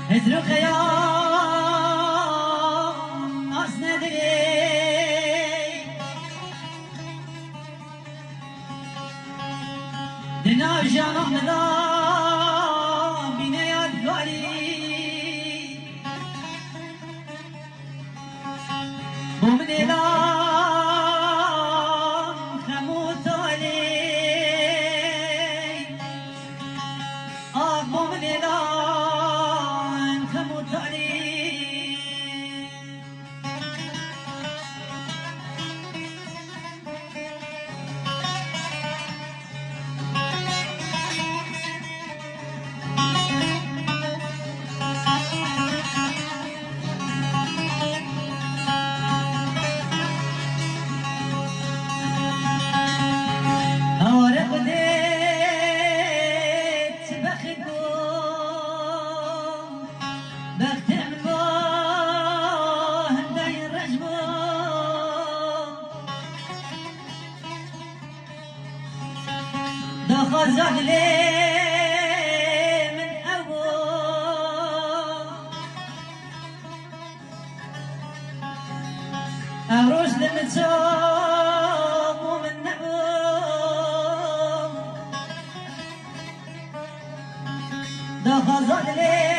هزر خيام ناس ندري دنا جانم ندام بینه یادگاری بومن اعلام خموت علی آه بومن اعلام خموت علی خزق لي من أول أروس لمتسوم ومن نبو ده خزق لي